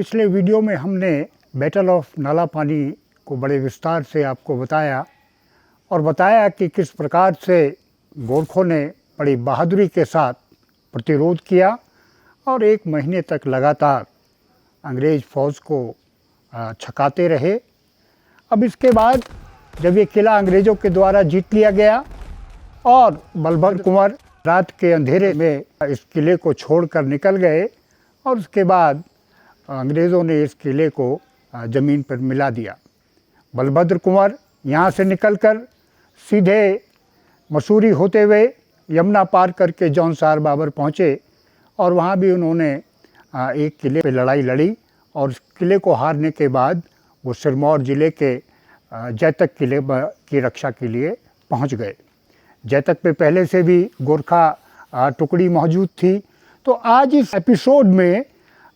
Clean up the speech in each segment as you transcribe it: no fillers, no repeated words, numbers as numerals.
पिछले वीडियो में हमने बैटल ऑफ नाला पानी को बड़े विस्तार से आपको बताया और बताया कि किस प्रकार से गोरखों ने बड़ी बहादुरी के साथ प्रतिरोध किया और 1 महीने तक लगातार अंग्रेज़ फ़ौज को छकाते रहे। अब इसके बाद जब ये किला अंग्रेज़ों के द्वारा जीत लिया गया और बलभद्र कुंवर रात के अंधेरे में इस किले को छोड़कर निकल गए और उसके बाद अंग्रेज़ों ने इस किले को ज़मीन पर मिला दिया। बलभद्र कुंवर यहाँ से निकलकर सीधे मसूरी होते हुए यमुना पार करके जौनसार बाबर पहुँचे और वहाँ भी उन्होंने एक किले पे लड़ाई लड़ी और उस किले को हारने के बाद वो सिरमौर ज़िले के जैतक किले की रक्षा के लिए पहुँच गए। जैतक पे पहले से भी गोरखा टुकड़ी मौजूद थी। तो आज इस एपिसोड में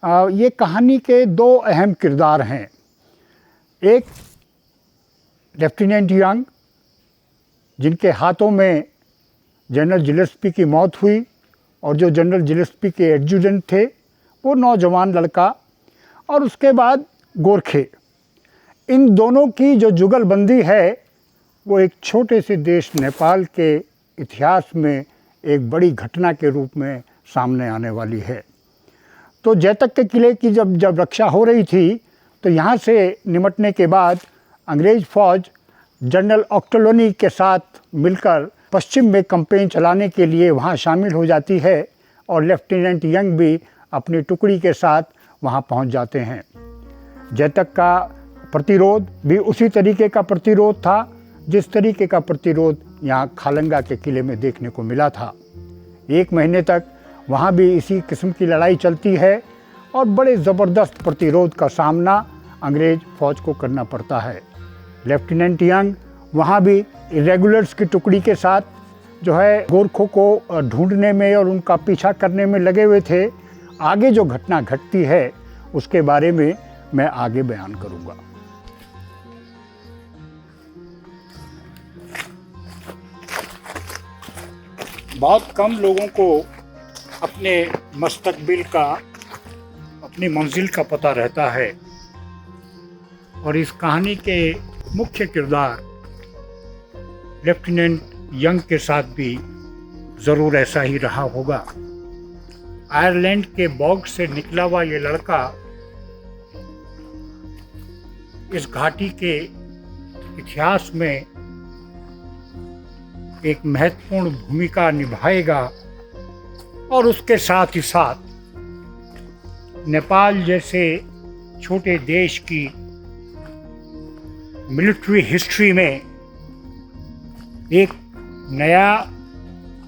ये कहानी के 2 अहम किरदार हैं। एक लेफ्टिनेंट यंग, जिनके हाथों में जनरल जिलेस्पी की मौत हुई और जो जनरल जिलेस्पी के एडजुटेंट थे वो नौजवान लड़का, और उसके बाद गोरखे। इन दोनों की जो जुगलबंदी है वो एक छोटे से देश नेपाल के इतिहास में एक बड़ी घटना के रूप में सामने आने वाली है। तो जैतक के किले की जब रक्षा हो रही थी तो यहाँ से निमटने के बाद अंग्रेज़ फ़ौज जनरल ऑक्टोलोनी के साथ मिलकर पश्चिम में कैंपेन चलाने के लिए वहाँ शामिल हो जाती है और लेफ्टिनेंट यंग भी अपनी टुकड़ी के साथ वहाँ पहुँच जाते हैं। जैतक का प्रतिरोध भी उसी तरीके का प्रतिरोध था जिस तरीके का प्रतिरोध यहाँ खालंगा के किले में देखने को मिला था। 1 महीने तक वहाँ भी इसी किस्म की लड़ाई चलती है और बड़े ज़बरदस्त प्रतिरोध का सामना अंग्रेज़ फ़ौज को करना पड़ता है। लेफ्टिनेंट यंग वहाँ भी इरेगुलर्स की टुकड़ी के साथ जो है गोरखों को ढूंढने में और उनका पीछा करने में लगे हुए थे। आगे जो घटना घटती है उसके बारे में मैं आगे बयान करूँगा। बहुत कम लोगों को अपने मुस्तकबिल का, अपनी मंजिल का पता रहता है और इस कहानी के मुख्य किरदार लेफ्टिनेंट यंग के साथ भी ज़रूर ऐसा ही रहा होगा। आयरलैंड के बॉग से निकला हुआ ये लड़का इस घाटी के इतिहास में एक महत्वपूर्ण भूमिका निभाएगा और उसके साथ ही साथ नेपाल जैसे छोटे देश की मिलिट्री हिस्ट्री में एक नया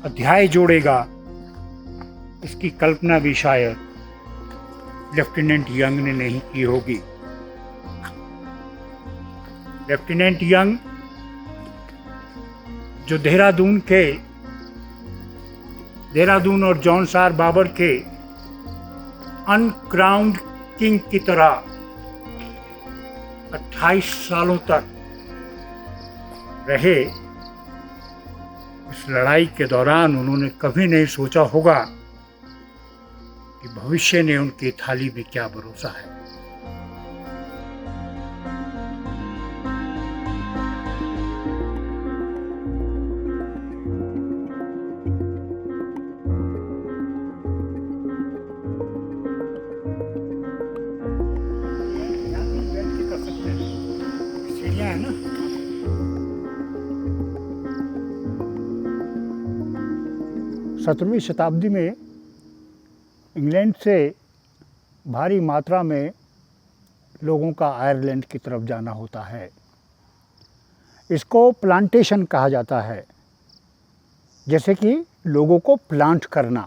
अध्याय जोड़ेगा। इसकी कल्पना भी शायद लेफ्टिनेंट यंग ने नहीं की होगी। लेफ्टिनेंट यंग जो देहरादून और जौनसार बाबर के अनक्राउंड किंग की तरह 28 सालों तक रहे, इस लड़ाई के दौरान उन्होंने कभी नहीं सोचा होगा कि भविष्य ने उनकी थाली में क्या भरोसा है। सीढ़ियाँ है ना। 17वीं शताब्दी में इंग्लैंड से भारी मात्रा में लोगों का आयरलैंड की तरफ जाना होता है। इसको प्लांटेशन कहा जाता है, जैसे कि लोगों को प्लांट करना।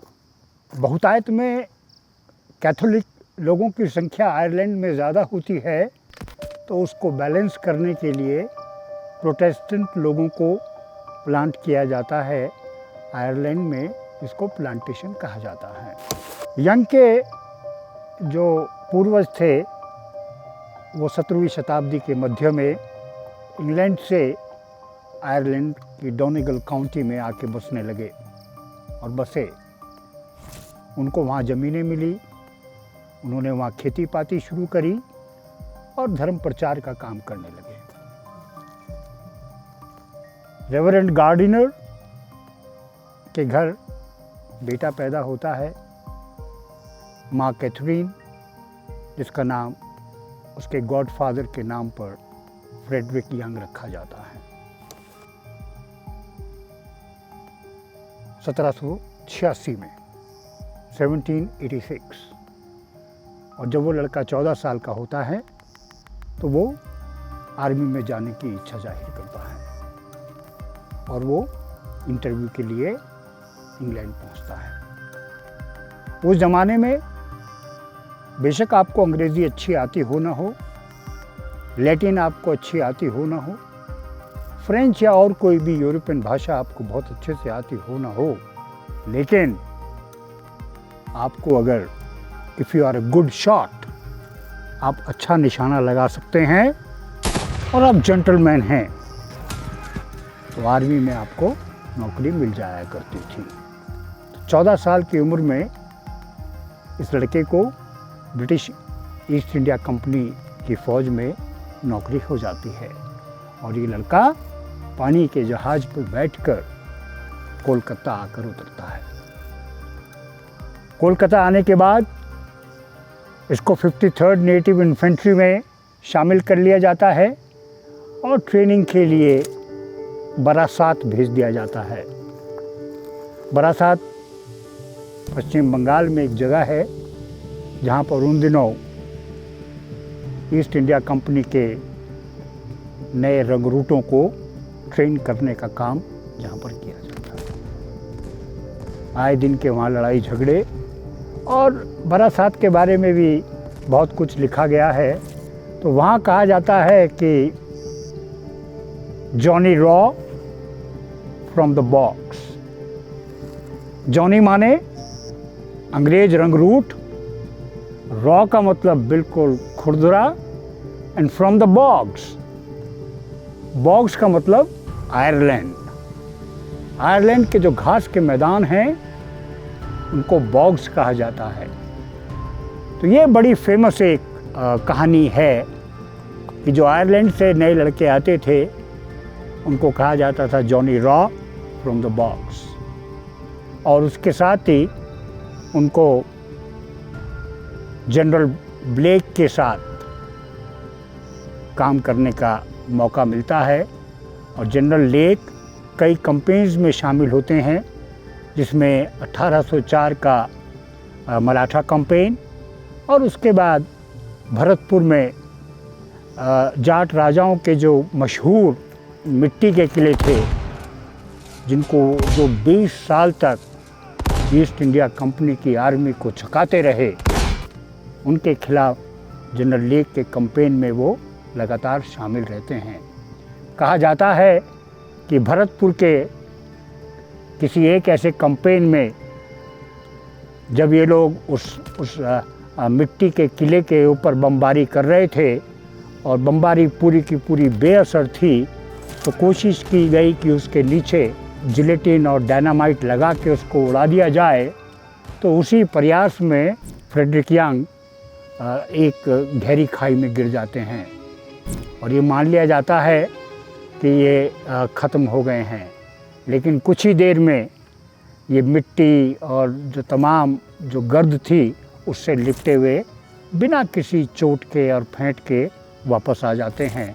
बहुतायत में कैथोलिक लोगों की संख्या आयरलैंड में ज़्यादा होती है, तो उसको बैलेंस करने के लिए प्रोटेस्टेंट लोगों को प्लांट किया जाता है आयरलैंड में। इसको प्लांटेशन कहा जाता है। यंग के जो पूर्वज थे वो 17वीं शताब्दी के मध्य में इंग्लैंड से आयरलैंड की डोनेगल काउंटी में आके बसने लगे और बसे। उनको वहाँ ज़मीनें मिली उन्होंने वहाँ खेती पाती शुरू करी और धर्म प्रचार का काम करने लगे। रेवरेंड गार्डिनर के घर बेटा पैदा होता है, माँ कैथरीन, जिसका नाम उसके गॉडफादर के नाम पर फ्रेडरिक यंग रखा जाता है। 1786 में 1786, और जब वो लड़का 14 साल का होता है तो वो आर्मी में जाने की इच्छा जाहिर करता है और वो इंटरव्यू के लिए इंग्लैंड पहुंचता है। उस ज़माने में बेशक आपको अंग्रेज़ी अच्छी आती हो ना हो, लैटिन आपको अच्छी आती हो ना हो, फ्रेंच या और कोई भी यूरोपियन भाषा आपको बहुत अच्छे से आती हो ना हो, लेकिन आपको अगर if you are a good shot, आप अच्छा निशाना लगा सकते हैं और आप जेंटलमैन हैं, तो आर्मी में आपको नौकरी मिल जाया करती थी। 14 साल की उम्र में इस लड़के को ब्रिटिश ईस्ट इंडिया कंपनी की फ़ौज में नौकरी हो जाती है और ये लड़का पानी के जहाज़ पर बैठकर कोलकाता आकर उतरता है। कोलकाता आने के बाद इसको 53rd नेटिव इन्फेंट्री में शामिल कर लिया जाता है और ट्रेनिंग के लिए बरासात भेज दिया जाता है। बरासात पश्चिम बंगाल में एक जगह है जहाँ पर उन दिनों ईस्ट इंडिया कंपनी के नए रंगरूटों को ट्रेन करने का काम जहाँ पर किया जाता है। आए दिन के वहाँ लड़ाई झगड़े और बरासात के बारे में भी बहुत कुछ लिखा गया है। तो वहाँ कहा जाता है कि Johnny raw from the box. Johnny माने अंग्रेज रंगरूट, रॉ का मतलब बिल्कुल खुरदुरा, and from the box, box का मतलब आयरलैंड। आयरलैंड के जो घास के मैदान हैं उनको बॉक्स कहा जाता है। तो ये बड़ी फेमस एक कहानी है कि जो आयरलैंड से नए लड़के आते थे उनको कहा जाता था Johnny raw from the box, और उसके साथ ही उनको जनरल ब्लेक के साथ काम करने का मौका मिलता है। और जनरल ब्लेक कई कंपेन्स में शामिल होते हैं, जिसमें 1804 का मराठा कंपेन और उसके बाद भरतपुर में जाट राजाओं के जो मशहूर मिट्टी के किले थे, जिनको जो 20 साल तक ईस्ट इंडिया कंपनी की आर्मी को छकाते रहे, उनके खिलाफ जनरल ब्लेक के कंपेन में वो लगातार शामिल रहते हैं। कहा जाता है कि भरतपुर के किसी एक ऐसे कंपेन में जब ये लोग उस मिट्टी के किले के ऊपर बमबारी कर रहे थे और बमबारी पूरी की पूरी बेअसर थी, तो कोशिश की गई कि उसके नीचे जिलेटिन और डायनामाइट लगा के उसको उड़ा दिया जाए। तो उसी प्रयास में फ्रेडरिक यंग एक गहरी खाई में गिर जाते हैं और ये मान लिया जाता है कि ये ख़त्म हो गए हैं। लेकिन कुछ ही देर में ये मिट्टी और जो तमाम जो गर्द थी उससे लिपटे हुए बिना किसी चोट के और फेंट के वापस आ जाते हैं।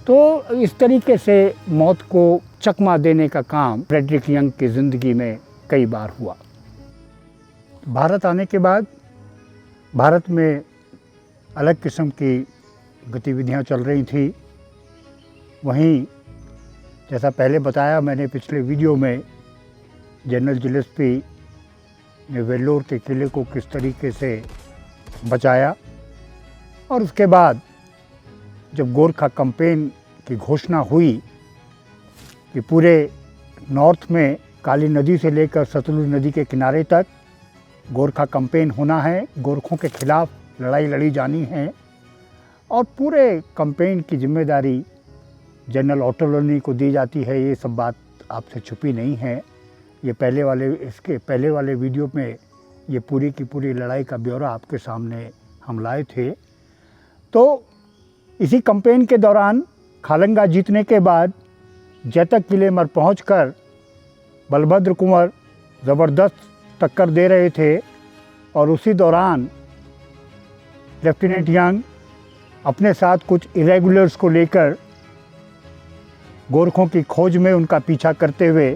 तो इस तरीके से मौत को चकमा देने का काम फ्रेडरिक यंग की ज़िंदगी में कई बार हुआ। भारत आने के बाद भारत में अलग किस्म की गतिविधियां चल रही थी। वहीं जैसा पहले बताया मैंने पिछले वीडियो में, जनरल जिलेस्पी ने वेल्लोर के किले को किस तरीके से बचाया, और उसके बाद जब गोरखा कैंपेन की घोषणा हुई कि पूरे नॉर्थ में काली नदी से लेकर सतलुज नदी के किनारे तक गोरखा कैंपेन होना है, गोरखों के खिलाफ लड़ाई लड़ी जानी है, और पूरे कैंपेन की जिम्मेदारी जनरल ऑटोलोनी को दी जाती है। ये सब बात आपसे छुपी नहीं है, ये इसके पहले वाले वीडियो में ये पूरी की पूरी लड़ाई का ब्यौरा आपके सामने हम लाए थे। तो इसी कैंपेन के दौरान खालंगा जीतने के बाद जैतक किले पर पहुंचकर बलभद्र कुंवर ज़बरदस्त टक्कर दे रहे थे और उसी दौरान लेफ्टिनेंट यंग अपने साथ कुछ इरेगुलर्स को लेकर गोरखों की खोज में उनका पीछा करते हुए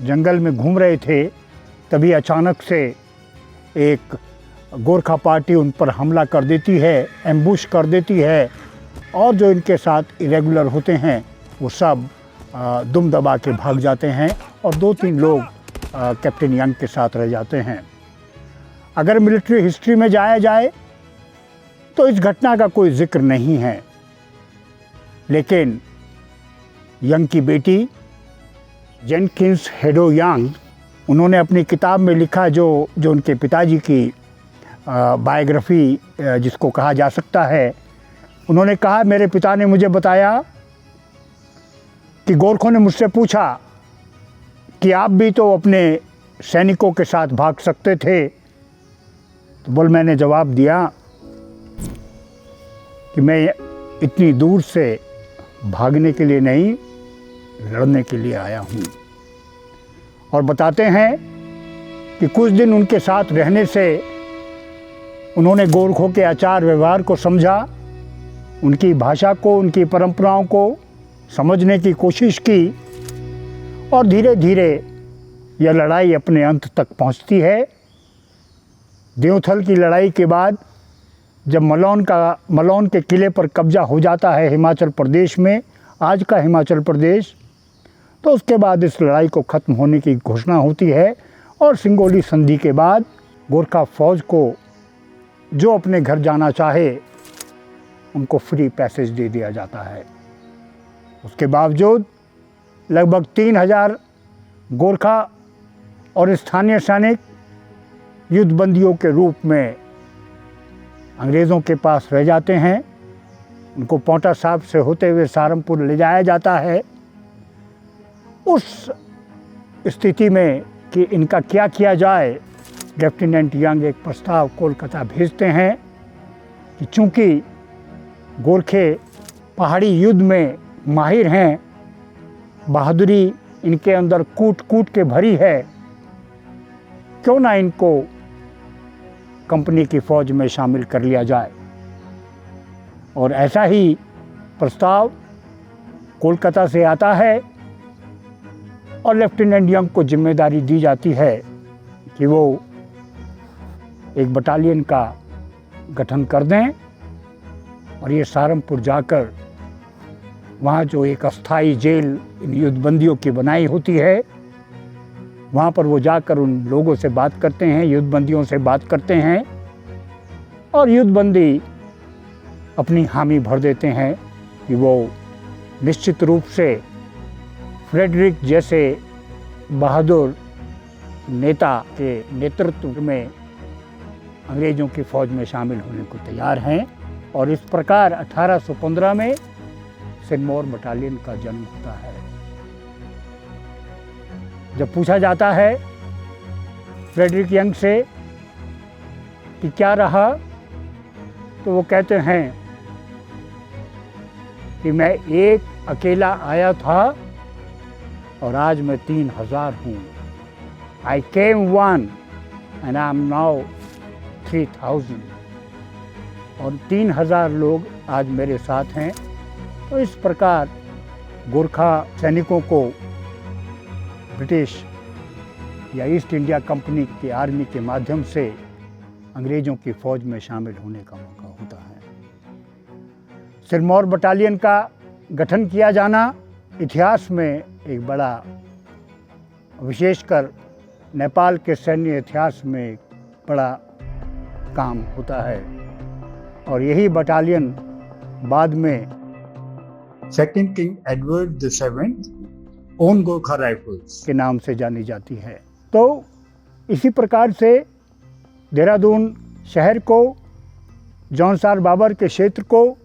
जंगल में घूम रहे थे। तभी अचानक से एक गोरखा पार्टी उन पर हमला कर देती है, एम्बुश कर देती है और जो इनके साथ इरेगुलर होते हैं वो सब दुम दबा के भाग जाते हैं और 2-3 लोग कैप्टन यंग के साथ रह जाते हैं। अगर मिलिट्री हिस्ट्री में जाया जाए तो इस घटना का कोई जिक्र नहीं है, लेकिन यंग की बेटी जेनकिंस हेडो यंग, उन्होंने अपनी किताब में लिखा जो उनके पिताजी की बायोग्राफी जिसको कहा जा सकता है, उन्होंने कहा मेरे पिता ने मुझे बताया कि गोरखों ने मुझसे पूछा कि आप भी तो अपने सैनिकों के साथ भाग सकते थे। तो मैंने जवाब दिया कि मैं इतनी दूर से भागने के लिए नहीं, लड़ने के लिए आया हूँ। और बताते हैं कि कुछ दिन उनके साथ रहने से उन्होंने गोरखों के आचार व्यवहार को समझा, उनकी भाषा को, उनकी परंपराओं को समझने की कोशिश की और धीरे धीरे यह लड़ाई अपने अंत तक पहुंचती है। देवथल की लड़ाई के बाद जब मलौन के किले पर कब्जा हो जाता है हिमाचल प्रदेश में, आज का हिमाचल प्रदेश, तो उसके बाद इस लड़ाई को ख़त्म होने की घोषणा होती है और सिंगोली संधि के बाद गोरखा फ़ौज को जो अपने घर जाना चाहे उनको फ्री पैसेज दे दिया जाता है। उसके बावजूद लगभग 3000 गोरखा और स्थानीय सैनिक युद्धबंदियों के रूप में अंग्रेज़ों के पास रह जाते हैं। उनको पौंटा साहब से होते हुए सहारनपुर ले जाया जाता है। उस स्थिति में कि इनका क्या किया जाए, लेफ्टिनेंट यंग एक प्रस्ताव कोलकाता भेजते हैं कि चूँकि गोरखे पहाड़ी युद्ध में माहिर हैं, बहादुरी इनके अंदर कूट कूट के भरी है, क्यों ना इनको कंपनी की फ़ौज में शामिल कर लिया जाए। और ऐसा ही प्रस्ताव कोलकाता से आता है और लेफ्टिनेंट यंग को जिम्मेदारी दी जाती है कि वो एक बटालियन का गठन कर दें और ये सहारनपुर जाकर वहाँ जो एक अस्थाई जेल इन युद्धबंदियों की बनाई होती है, वहाँ पर वो जाकर उन लोगों से बात करते हैं, युद्धबंदियों से बात करते हैं और युद्धबंदी अपनी हामी भर देते हैं कि वो निश्चित रूप से फ्रेडरिक जैसे बहादुर नेता के नेतृत्व में अंग्रेज़ों की फ़ौज में शामिल होने को तैयार हैं। और इस प्रकार 1815 में सिरमौर बटालियन का जन्म होता है। जब पूछा जाता है फ्रेडरिक यंग से कि क्या रहा, तो वो कहते हैं कि मैं एक अकेला आया था और आज मैं 3000 हूँ। I came one and I am now 3000। और 3000 लोग आज मेरे साथ हैं। तो इस प्रकार गोरखा सैनिकों को ब्रिटिश या ईस्ट इंडिया कंपनी की आर्मी के माध्यम से अंग्रेज़ों की फ़ौज में शामिल होने का मौका होता है। सिरमौर बटालियन का गठन किया जाना इतिहास में एक बड़ा, विशेषकर नेपाल के सैन्य इतिहास में एक बड़ा काम होता है। और यही बटालियन बाद में second king Edward the seventh own Gorkha rifles के नाम से जानी जाती है। तो इसी प्रकार से देहरादून शहर को, जौनसार बाबर के क्षेत्र को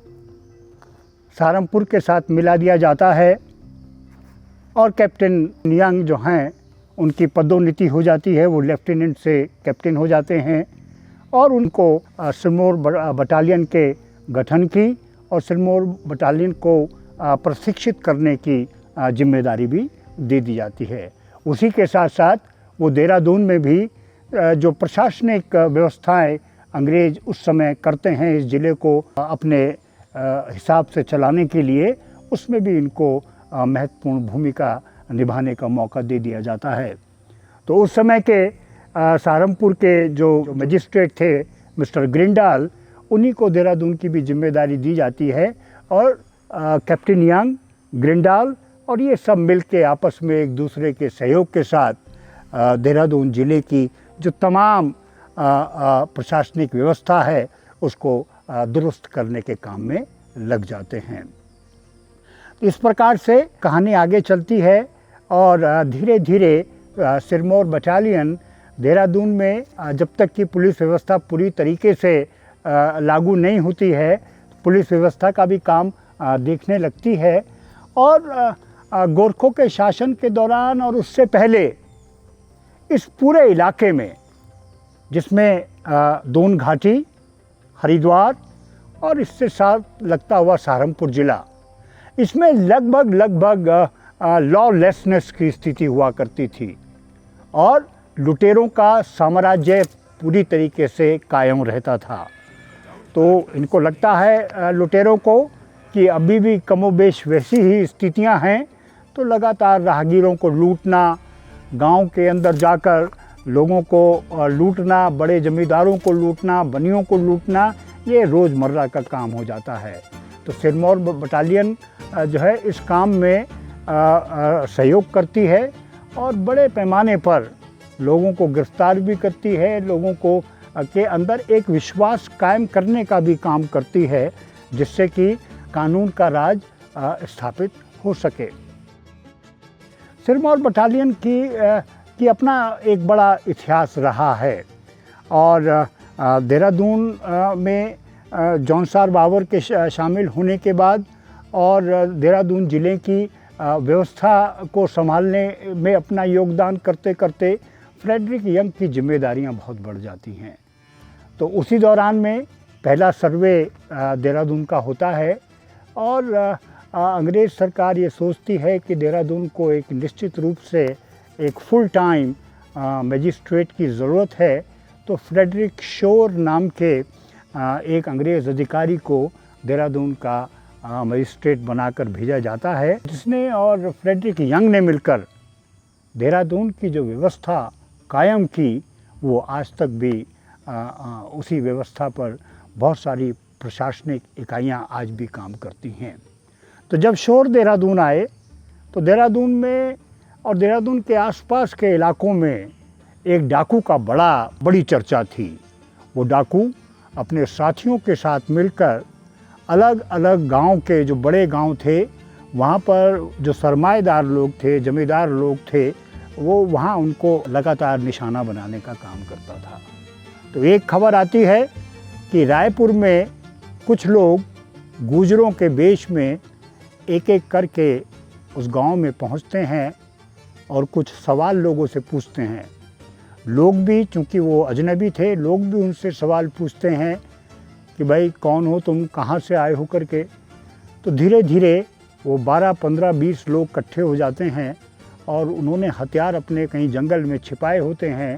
सहारनपुर के साथ मिला दिया जाता है और कैप्टन यंग जो हैं उनकी पदोन्नति हो जाती है, वो लेफ्टिनेंट से कैप्टन हो जाते हैं और उनको सिरमौर बटालियन के गठन की और सिरमौर बटालियन को प्रशिक्षित करने की जिम्मेदारी भी दे दी जाती है। उसी के साथ साथ वो देहरादून में भी जो प्रशासनिक व्यवस्थाएं अंग्रेज उस समय करते हैं इस ज़िले को अपने हिसाब से चलाने के लिए, उसमें भी इनको महत्वपूर्ण भूमिका निभाने का मौका दे दिया जाता है। तो उस समय के सहारनपुर के जो मजिस्ट्रेट थे मिस्टर ग्रिंडाल, उन्हीं को देहरादून की भी जिम्मेदारी दी जाती है और कैप्टन यंग, ग्रिंडाल और ये सब मिल के आपस में एक दूसरे के सहयोग के साथ देहरादून ज़िले की जो तमाम प्रशासनिक व्यवस्था है उसको दुरुस्त करने के काम में लग जाते हैं। इस प्रकार से कहानी आगे चलती है और धीरे धीरे सिरमौर बटालियन देहरादून में जब तक कि पुलिस व्यवस्था पूरी तरीके से लागू नहीं होती है, पुलिस व्यवस्था का भी काम देखने लगती है और गोरखों के शासन के दौरान और उससे पहले इस पूरे इलाके में, जिसमें दून घाटी, हरिद्वार और इससे साथ लगता हुआ सहारनपुर ज़िला, इसमें लगभग लॉलेसनेस की स्थिति हुआ करती थी और लुटेरों का साम्राज्य पूरी तरीके से कायम रहता था। तो इनको लगता है लुटेरों को कि अभी भी कमोबेश वैसी ही स्थितियां हैं, तो लगातार राहगीरों को लूटना, गांव के अंदर जाकर लोगों को लूटना, बड़े जमींदारों को लूटना, बनियों को लूटना, ये रोज़मर्रा का काम हो जाता है। तो सिरमौर बटालियन जो है इस काम में सहयोग करती है और बड़े पैमाने पर लोगों को गिरफ्तार भी करती है, लोगों को के अंदर एक विश्वास कायम करने का भी काम करती है, जिससे कि कानून का राज स्थापित हो सके। सिरमौर बटालियन की अपना एक बड़ा इतिहास रहा है और देहरादून में जौनसार बाबर के शामिल होने के बाद और देहरादून ज़िले की व्यवस्था को संभालने में अपना योगदान करते करते फ्रेडरिक यंग की जिम्मेदारियां बहुत बढ़ जाती हैं। तो उसी दौरान में पहला सर्वे देहरादून का होता है और अंग्रेज़ सरकार ये सोचती है कि देहरादून को एक निश्चित रूप से एक फुल टाइम मजिस्ट्रेट की ज़रूरत है। तो फ्रेडरिक शोर नाम के एक अंग्रेज़ अधिकारी को देहरादून का मजिस्ट्रेट बनाकर भेजा जाता है, जिसने और फ्रेडरिक यंग ने मिलकर देहरादून की जो व्यवस्था कायम की, वो आज तक भी उसी व्यवस्था पर बहुत सारी प्रशासनिक इकाइयाँ आज भी काम करती हैं। तो जब शोर देहरादून आए तो देहरादून में और देहरादून के आसपास के इलाकों में एक डाकू का बड़ी चर्चा थी। वो डाकू अपने साथियों के साथ मिलकर अलग अलग गांव के जो बड़े गांव थे, वहाँ पर जो सरमाएदार लोग थे, जमींदार लोग थे, वो वहाँ उनको लगातार निशाना बनाने का काम करता था। तो एक खबर आती है कि रायपुर में कुछ लोग गुजरों के वेश में एक एक करके उस गांव में पहुंचते हैं और कुछ सवाल लोगों से पूछते हैं। लोग भी, चूँकि वो अजनबी थे, लोग भी उनसे सवाल पूछते हैं कि भाई कौन हो तुम, कहाँ से आए हो करके। तो धीरे धीरे वो 12, 15, 20 लोग इकट्ठे हो जाते हैं और उन्होंने हथियार अपने कहीं जंगल में छिपाए होते हैं।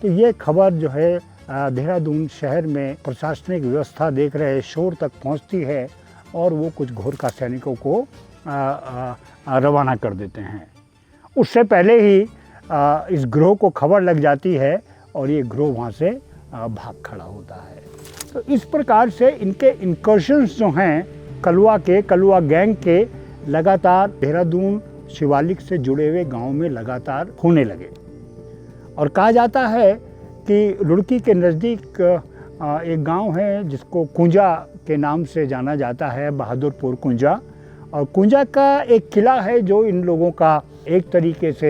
तो ये खबर जो है देहरादून शहर में प्रशासनिक व्यवस्था देख रहे शोर तक पहुंचती है और वो कुछ गोरखा सैनिकों को रवाना कर देते हैं। उससे पहले ही इस ग्रोह को खबर लग जाती है और ये ग्रोह वहाँ से भाग खड़ा होता है। तो इस प्रकार से इनके इनकर्शंस जो हैं कलवा गैंग के लगातार देहरादून शिवालिक से जुड़े हुए गांव में लगातार होने लगे। और कहा जाता है कि रुड़की के नज़दीक एक गांव है जिसको कुंजा के नाम से जाना जाता है, बहादुरपुर कुंजा। और कुंजा का एक किला है जो इन लोगों का एक तरीके से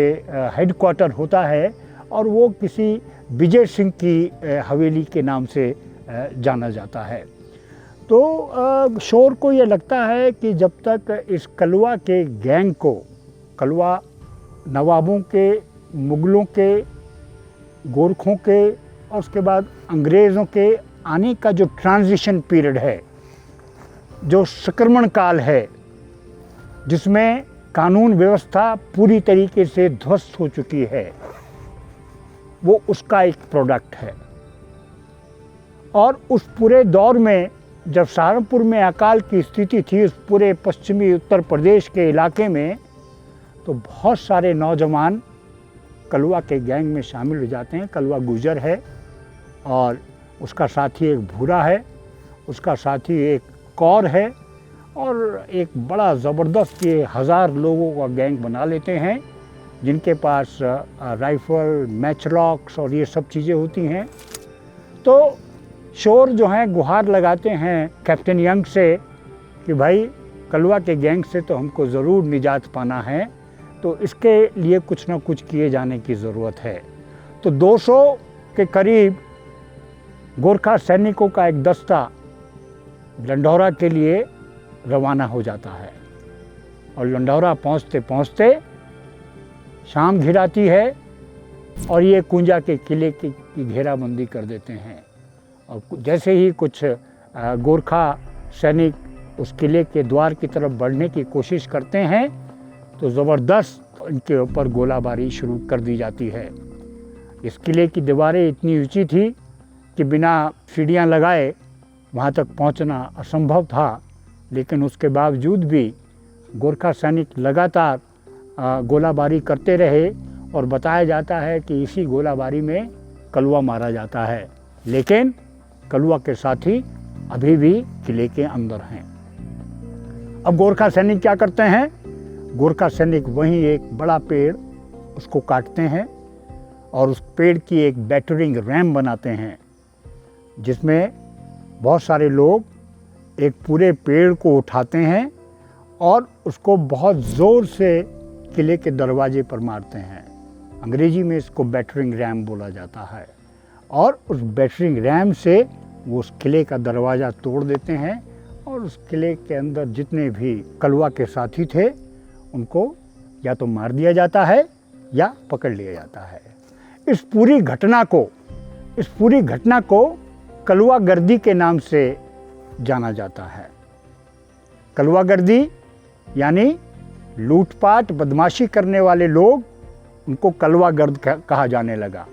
हेडक्वार्टर होता है और वो किसी विजय सिंह की हवेली के नाम से जाना जाता है। तो शोर को ये लगता है कि जब तक इस कलवा के गैंग को, कलवा नवाबों के मुग़लों के, गोरखों के और उसके बाद अंग्रेज़ों के आने का जो ट्रांजिशन पीरियड है, जो संक्रमण काल है, जिसमें कानून व्यवस्था पूरी तरीके से ध्वस्त हो चुकी है, वो उसका एक प्रोडक्ट है। और उस पूरे दौर में जब सहारनपुर में अकाल की स्थिति थी, उस पूरे पश्चिमी उत्तर प्रदेश के इलाके में, तो बहुत सारे नौजवान कलवा के गैंग में शामिल हो जाते हैं। कलवा गुजर है और उसका साथी एक भूरा है, उसका साथी एक कौर है और एक बड़ा ज़बरदस्त ये 1000 लोगों का गैंग बना लेते हैं, जिनके पास राइफ़ल, मैचलॉक्स और ये सब चीज़ें होती हैं। तो शोर जो हैं गुहार लगाते हैं कैप्टन यंग से कि भाई कलवा के गैंग से तो हमको ज़रूर निजात पाना है, तो इसके लिए कुछ ना कुछ किए जाने की ज़रूरत है। तो 200 के करीब गोरखा सैनिकों का एक दस्ता लंढौरा के लिए रवाना हो जाता है और लंढौरा पहुंचते पहुंचते शाम घिराती है और ये कुंजा के किले की घेराबंदी कर देते हैं। और जैसे ही कुछ गोरखा सैनिक उस किले के द्वार की तरफ बढ़ने की कोशिश करते हैं तो ज़बरदस्त इनके ऊपर गोलाबारी शुरू कर दी जाती है। इस किले की दीवारें इतनी ऊंची थी कि बिना सीढ़ियाँ लगाए वहाँ तक पहुँचना असंभव था, लेकिन उसके बावजूद भी गोरखा सैनिक लगातार गोलाबारी करते रहे और बताया जाता है कि इसी गोलाबारी में कलवा मारा जाता है, लेकिन कलवा के साथी अभी भी किले के अंदर हैं। अब गोरखा सैनिक क्या करते हैं? गोरखा सैनिक वहीं एक बड़ा पेड़ उसको काटते हैं और उस पेड़ की एक बैटरिंग रैम बनाते हैं, जिसमें बहुत सारे लोग एक पूरे पेड़ को उठाते हैं और उसको बहुत ज़ोर से किले के दरवाजे पर मारते हैं। अंग्रेजी में इसको बैटरिंग रैम बोला जाता है। और उस बैटरिंग रैम से वो उस किले का दरवाज़ा तोड़ देते हैं और उस किले के अंदर जितने भी कलवा के साथी थे उनको या तो मार दिया जाता है या पकड़ लिया जाता है। इस पूरी घटना को कलवा गर्दी के नाम से जाना जाता है। कलवा गर्दी यानी लूटपाट बदमाशी करने वाले लोग, उनको कलवा गर्द कहा जाने लगा।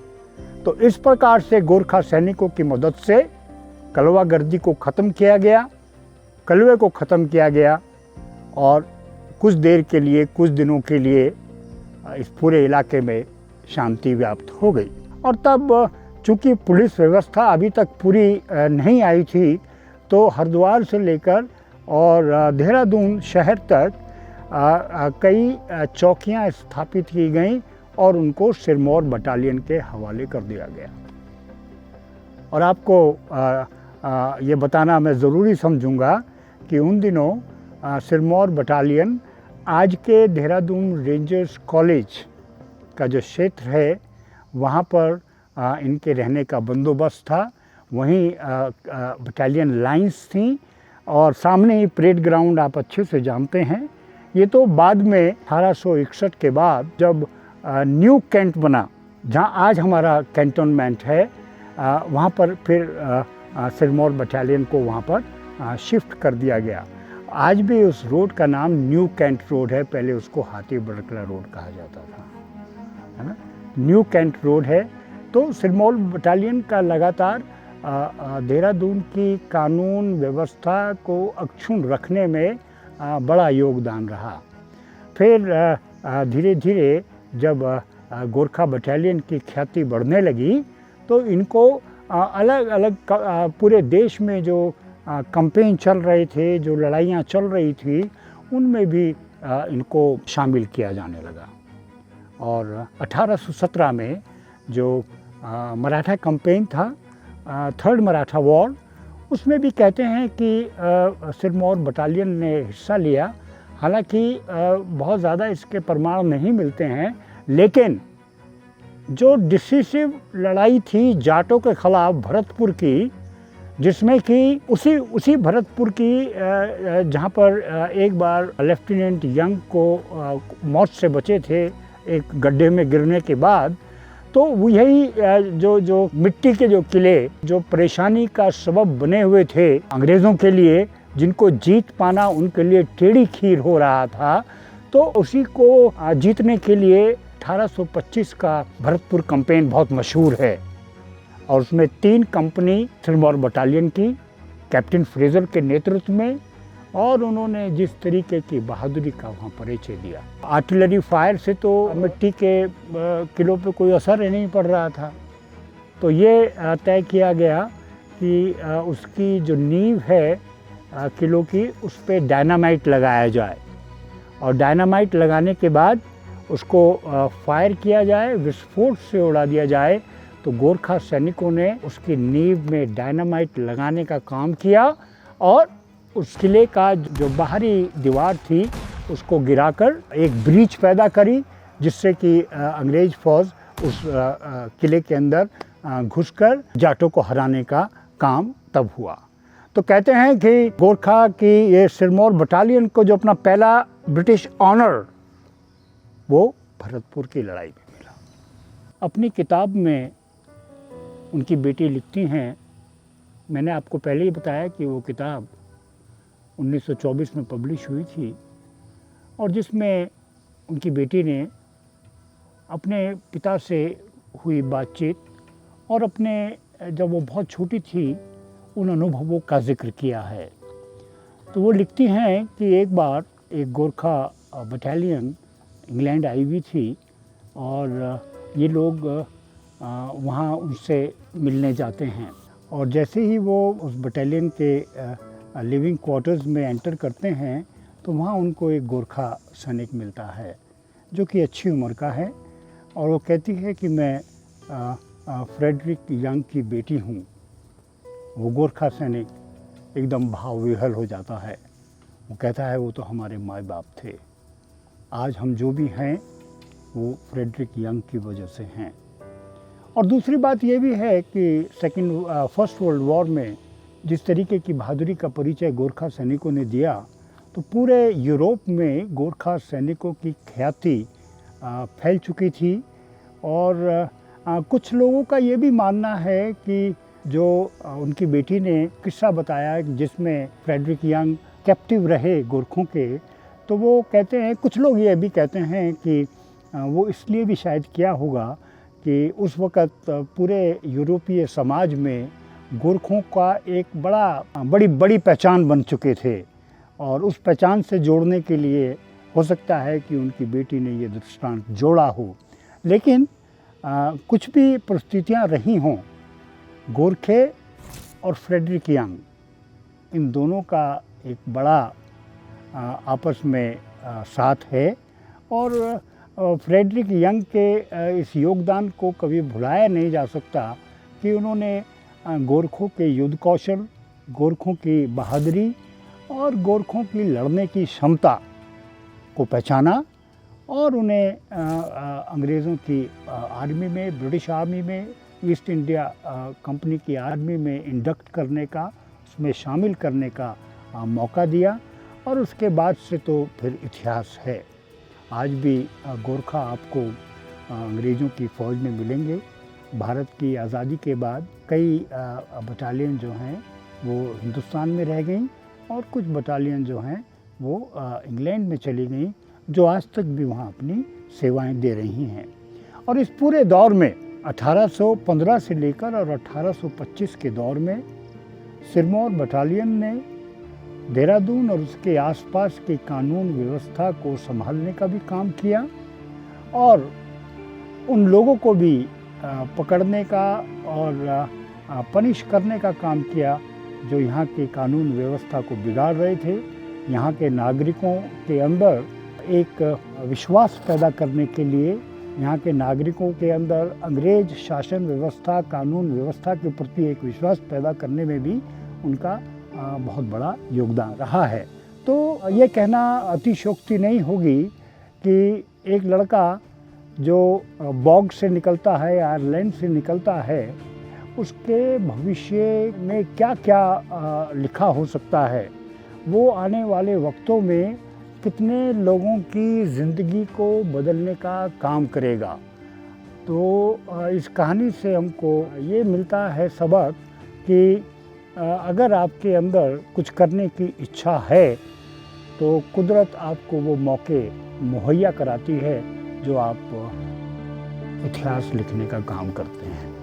तो इस प्रकार से गोरखा सैनिकों की मदद से कलवा गर्दी को ख़त्म किया गया, कलवे को ख़त्म किया गया और कुछ देर के लिए, कुछ दिनों के लिए इस पूरे इलाके में शांति व्याप्त हो गई। और तब चूँकि पुलिस व्यवस्था अभी तक पूरी नहीं आई थी, तो हरिद्वार से लेकर और देहरादून शहर तक कई चौकियां स्थापित की गईं और उनको सिरमौर बटालियन के हवाले कर दिया गया। और आपको ये बताना मैं ज़रूरी समझूंगा कि उन दिनों सिरमौर बटालियन आज के देहरादून रेंजर्स कॉलेज का जो क्षेत्र है वहाँ पर इनके रहने का बंदोबस्त था। वहीं बटालियन लाइंस थी और सामने ही परेड ग्राउंड आप अच्छे से जानते हैं। ये तो बाद में 1861 के बाद जब न्यू कैंट बना, जहाँ आज हमारा कैंटोनमेंट है, वहाँ पर फिर सिरमौर बटालियन को वहाँ पर शिफ्ट कर दिया गया। आज भी उस रोड का नाम न्यू कैंट रोड है, पहले उसको हाथी बड़कला रोड कहा जाता था, है ना। न्यू कैंट रोड है। तो सिरमौर बटालियन का लगातार देहरादून की कानून व्यवस्था को अक्षुण्ण रखने में बड़ा योगदान रहा। फिर धीरे धीरे जब गोरखा बटालियन की ख्याति बढ़ने लगी तो इनको अलग अलग पूरे देश में जो कैंपेन चल रहे थे, जो लड़ाइयाँ चल रही थी, उनमें भी इनको शामिल किया जाने लगा। और 1817 में जो मराठा कैंपेन था, थर्ड मराठा वॉर, उसमें भी कहते हैं कि सिरमौर बटालियन ने हिस्सा लिया। हालांकि बहुत ज़्यादा इसके प्रमाण नहीं मिलते हैं, लेकिन जो डिसिसिव लड़ाई थी जाटों के ख़िलाफ़ भरतपुर की, जिसमें कि उसी भरतपुर की जहाँ पर एक बार लेफ्टिनेंट यंग को मौत से बचे थे एक गड्ढे में गिरने के बाद, तो वो यही जो मिट्टी के जो किले जो परेशानी का सबब बने हुए थे अंग्रेज़ों के लिए, जिनको जीत पाना उनके लिए टेढ़ी खीर हो रहा था, तो उसी को जीतने के लिए 1825 का भरतपुर कैंपेन बहुत मशहूर है। और उसमें 3 कंपनी सिरमौर बटालियन की कैप्टन फ्रेजर के नेतृत्व में, और उन्होंने जिस तरीके की बहादुरी का वहाँ परिचय दिया। आर्टिलरी फायर से तो मिट्टी के किलों पे कोई असर ही नहीं पड़ रहा था। तो ये तय किया गया कि उसकी जो नींव है किलों की, उस पर डायनामाइट लगाया जाए, और डायनामाइट लगाने के बाद उसको फायर किया जाए, विस्फोट से उड़ा दिया जाए। तो गोरखा सैनिकों ने उसकी नींव में डायनामाइट लगाने का काम किया और उस किले का जो बाहरी दीवार थी उसको गिराकर एक ब्रीच पैदा करी, जिससे कि अंग्रेज फौज उस किले के अंदर घुसकर जाटों को हराने का काम तब हुआ। तो कहते हैं कि गोरखा की ये सिरमौर बटालियन को जो अपना पहला ब्रिटिश ऑनर वो भरतपुर की लड़ाई में मिला। अपनी किताब में उनकी बेटी लिखती हैं, मैंने आपको पहले ही बताया कि वो किताब 1924 में पब्लिश हुई थी, और जिसमें उनकी बेटी ने अपने पिता से हुई बातचीत और अपने जब वो बहुत छोटी थी उन अनुभवों का जिक्र किया है। तो वो लिखती हैं कि एक बार एक गोरखा बटालियन इंग्लैंड आई हुई थी, और ये लोग वहाँ उनसे मिलने जाते हैं, और जैसे ही वो उस बटालियन के लिविंग क्वार्टर्स में एंटर करते हैं तो वहाँ उनको एक गोरखा सैनिक मिलता है जो कि अच्छी उम्र का है, और वो कहती है कि मैं फ्रेडरिक यंग की बेटी हूँ। वो गोरखा सैनिक एकदम भाव विह्वल हो जाता है। वो कहता है वो तो हमारे माँ बाप थे, आज हम जो भी हैं वो फ्रेडरिक यंग की वजह से हैं। और दूसरी बात ये भी है कि फर्स्ट वर्ल्ड वॉर में जिस तरीके की बहादुरी का परिचय गोरखा सैनिकों ने दिया, तो पूरे यूरोप में गोरखा सैनिकों की ख्याति फैल चुकी थी। और कुछ लोगों का ये भी मानना है कि जो उनकी बेटी ने किस्सा बताया जिसमें फ्रेडरिक यंग कैप्टिव रहे गोरखों के, तो वो कहते हैं, कुछ लोग ये भी कहते हैं कि वो इसलिए भी शायद किया होगा कि उस वक़्त पूरे यूरोपीय समाज में गोरखों का एक बड़ी पहचान बन चुके थे, और उस पहचान से जोड़ने के लिए हो सकता है कि उनकी बेटी ने ये दृष्टांत जोड़ा हो। लेकिन कुछ भी परिस्थितियाँ रही हों, गोरखे और फ्रेडरिक यंग इन दोनों का एक बड़ा आपस में साथ है, और फ्रेडरिक यंग के इस योगदान को कभी भुलाया नहीं जा सकता कि उन्होंने गोरखों के युद्ध कौशल, गोरखों की बहादुरी और गोरखों की लड़ने की क्षमता को पहचाना, और उन्हें अंग्रेज़ों की आर्मी में, ब्रिटिश आर्मी में, ईस्ट इंडिया कंपनी की आर्मी में इंडक्ट करने का, उसमें शामिल करने का मौका दिया। और उसके बाद से तो फिर इतिहास है। आज भी गोरखा आपको अंग्रेज़ों की फ़ौज में मिलेंगे। भारत की आज़ादी के बाद कई बटालियन जो हैं वो हिंदुस्तान में रह गई, और कुछ बटालियन जो हैं वो इंग्लैंड में चली गई, जो आज तक भी वहाँ अपनी सेवाएं दे रही हैं। और इस पूरे दौर में 1815 से लेकर और 1825 के दौर में सिरमौर बटालियन ने देहरादून और उसके आसपास की कानून व्यवस्था को संभालने का भी काम किया, और उन लोगों को भी पकड़ने का और पनिश करने का काम किया जो यहाँ की कानून व्यवस्था को बिगाड़ रहे थे। यहाँ के नागरिकों के अंदर एक विश्वास पैदा करने के लिए, यहाँ के नागरिकों के अंदर अंग्रेज शासन व्यवस्था, कानून व्यवस्था के प्रति एक विश्वास पैदा करने में भी उनका बहुत बड़ा योगदान रहा है। तो ये कहना अतिशयोक्ति नहीं होगी कि एक लड़का जो बॉग से निकलता है, आयरलैंड से निकलता है, उसके भविष्य में क्या क्या लिखा हो सकता है, वो आने वाले वक्तों में कितने लोगों की ज़िंदगी को बदलने का काम करेगा। तो इस कहानी से हमको ये मिलता है सबक कि अगर आपके अंदर कुछ करने की इच्छा है तो कुदरत आपको वो मौके मुहैया कराती है जो आप इतिहास लिखने का काम करते हैं।